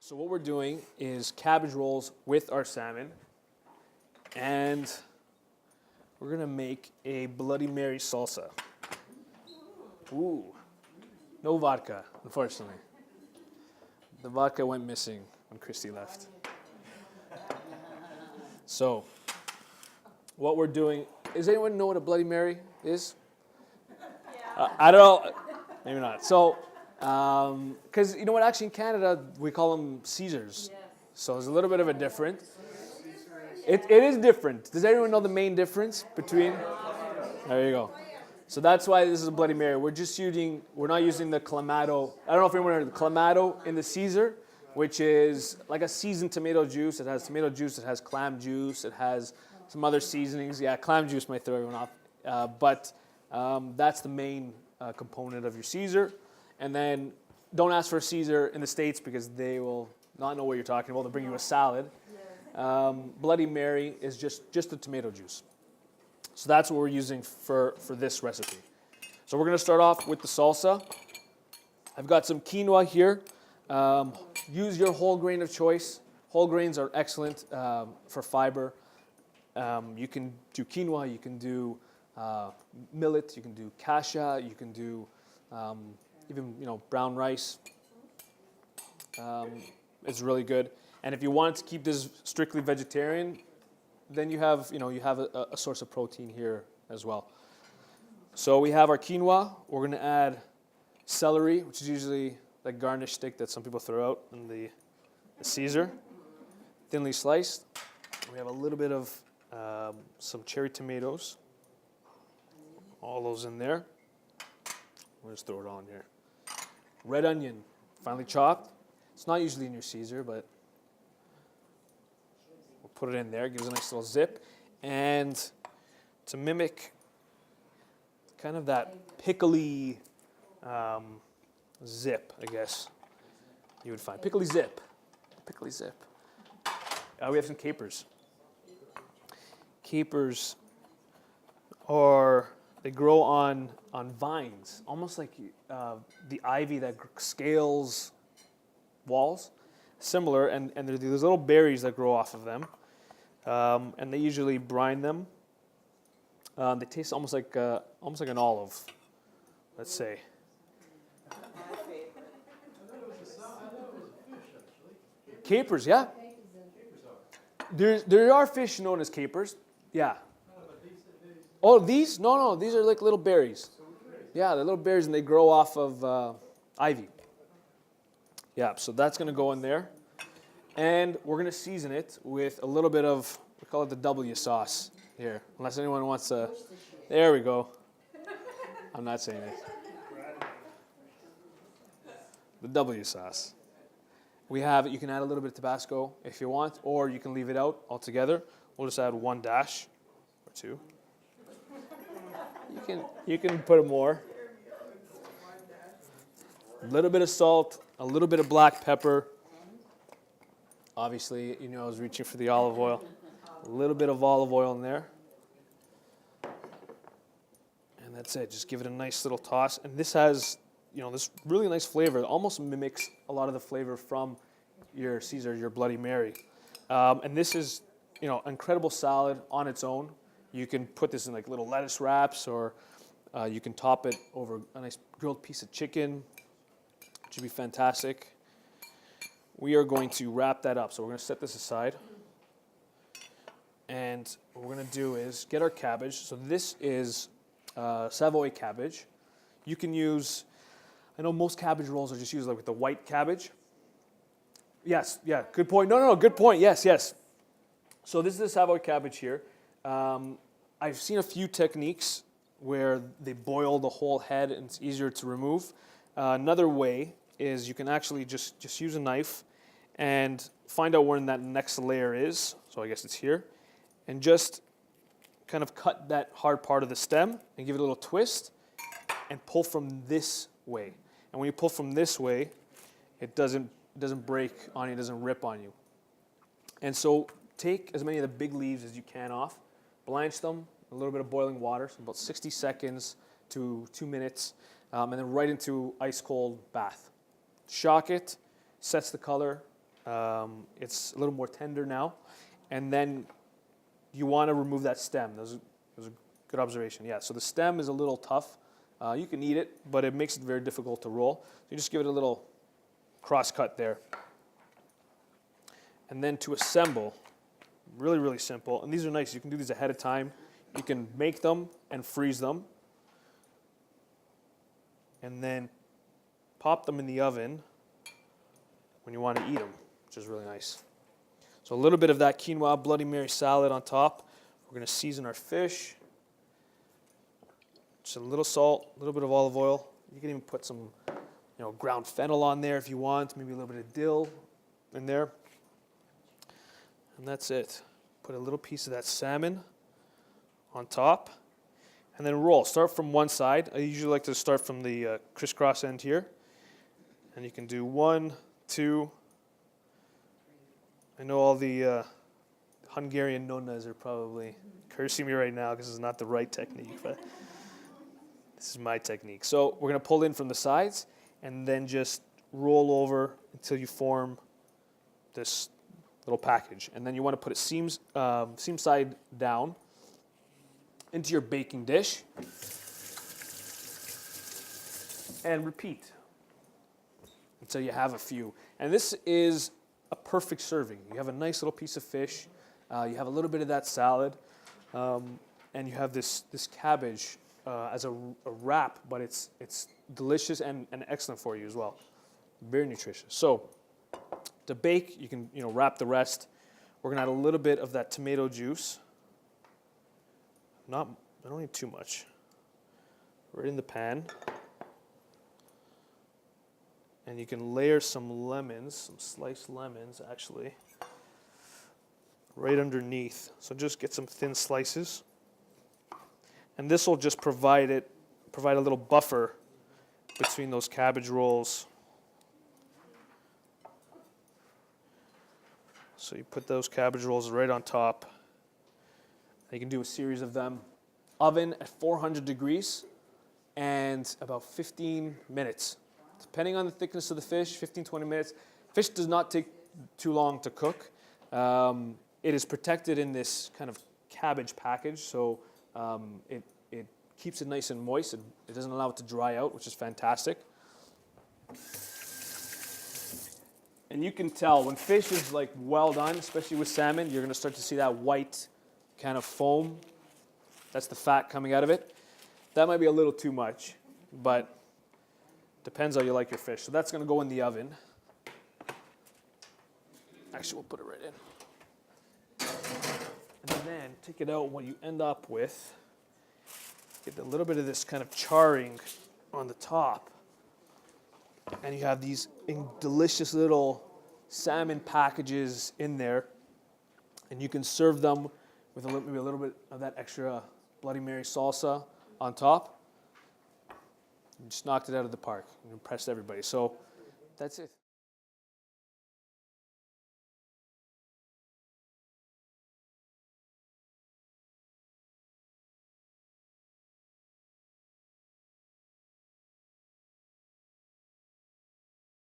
So what we're doing is cabbage rolls with our salmon, and we're gonna make a Bloody Mary salsa. Ooh, no vodka, unfortunately. The vodka went missing when Christy left. So, what we're doing, does anyone know what a Bloody Mary is? I don't know, maybe not. So, because you know what, actually in Canada, we call them Caesars. Yes. So there's a little bit of a difference. It is different. Does everyone know the main difference between? There you go. So that's why this is a Bloody Mary. We're not using the Clamato. I don't know if anyone heard of the Clamato in the Caesar, which is like a seasoned tomato juice. It has tomato juice, it has clam juice, it has some other seasonings. Yeah, clam juice might throw everyone off. But that's the main component of your Caesar. And then don't ask for a Caesar in the States because they will not know what you're talking about. They'll bring you a salad. Bloody Mary is just the tomato juice. So that's what we're using for this recipe. So we're going to start off with the salsa. I've got some quinoa here. Use your whole grain of choice. Whole grains are excellent for fiber. You can do quinoa, you can do millet, you can do kasha, you can do even brown rice. It's really good. And if you want to keep this strictly vegetarian, then you have a source of protein here as well. So we have our quinoa. We're going to add celery, which is usually the garnish stick that some people throw out in the Caesar, thinly sliced. We have a little bit of some cherry tomatoes. All those in there. We'll just throw it on here. Red onion, finely chopped. It's not usually in your Caesar, but we'll put it in there. Gives a nice little zip. And to mimic kind of that pickly zip, I guess you would find. Pickly zip. Pickly zip. We have some capers. Capers they grow on vines, almost like the ivy that scales walls. Similar, and there's these little berries that grow off of them, and they usually brine them. They taste almost like an olive, let's say. Capers, yeah. There are fish known as capers, yeah. Oh, these? No, these are like little berries. Yeah, they're little berries, and they grow off of ivy. Yeah, so that's going to go in there. And we're going to season it with a little bit of, we call it the W sauce here, unless anyone wants to. There we go. I'm not saying it. The W sauce. You can add a little bit of Tabasco if you want, or you can leave it out altogether. We'll just add 1 dash or 2. You can put more. A little bit of salt, a little bit of black pepper. Obviously, I was reaching for the olive oil. A little bit of olive oil in there. And that's it. Just give it a nice little toss. And this has, this really nice flavor. It almost mimics a lot of the flavor from your Caesar, your Bloody Mary. And this is, incredible salad on its own. You can put this in like little lettuce wraps, or you can top it over a nice grilled piece of chicken, which would be fantastic. We are going to wrap that up. So we're going to set this aside. And what we're going to do is get our cabbage. So this is Savoy cabbage. You can use, I know most cabbage rolls are just used like with the white cabbage. Yes, yeah, good point. No, good point. Yes. So this is the Savoy cabbage here. I've seen a few techniques where they boil the whole head and it's easier to remove. Another way is you can actually just use a knife and find out where that next layer is. So I guess it's here. And just kind of cut that hard part of the stem and give it a little twist and pull from this way. And when you pull from this way, it doesn't break on you, it doesn't rip on you. And so take as many of the big leaves as you can off, blanch them, a little bit of boiling water, so about 60 seconds to 2 minutes, and then right into ice cold bath. Shock it, sets the color, It's a little more tender now. And then you want to remove that stem. That was a good observation. Yeah, so the stem is a little tough. You can eat it, but it makes it very difficult to roll. So you just give it a little cross cut there. And then to assemble, really, really simple. And these are nice. You can do these ahead of time. You can make them and freeze them. And then pop them in the oven when you want to eat them, which is really nice. So a little bit of that quinoa Bloody Mary salad on top. We're going to season our fish. Just a little salt, a little bit of olive oil. You can even put some, ground fennel on there if you want. Maybe a little bit of dill in there. And that's it. Put a little piece of that salmon on top. And then roll. Start from one side. I usually like to start from the crisscross end here. And you can do 1, 2. I know all the Hungarian nonnas are probably cursing me right now because it's not the right technique, but this is my technique. So we're going to pull in from the sides and then just roll over until you form this little package. And then you want to put it seam side down into your baking dish and repeat until you have a few. And this is a perfect serving. You have a nice little piece of fish, you have a little bit of that salad, and you have this cabbage as a wrap, but it's delicious and excellent for you as well. Very nutritious. So to bake, you can wrap the rest. We're gonna add a little bit of that tomato juice. I don't need too much. Right in the pan. And you can layer some lemons, some sliced lemons actually, right underneath. So just get some thin slices. And this will just provide a little buffer between those cabbage rolls. So you put those cabbage rolls right on top. You can do a series of them. Oven at 400 degrees and about 15 minutes. Depending on the thickness of the fish, 15, 20 minutes. Fish does not take too long to cook. It is protected in this kind of cabbage package, so it keeps it nice and moist. It doesn't allow it to dry out, which is fantastic. And you can tell when fish is like well done, especially with salmon, you're going to start to see that white kind of foam. That's the fat coming out of it. That might be a little too much, but depends how you like your fish. So that's going to go in the oven. Actually, we'll put it right in. And then take it out. What you end up with, get a little bit of this kind of charring on the top. And you have these delicious little salmon packages in there. And you can serve them with maybe a little bit of that extra Bloody Mary salsa on top. You just knocked it out of the park. You impressed everybody. So that's it.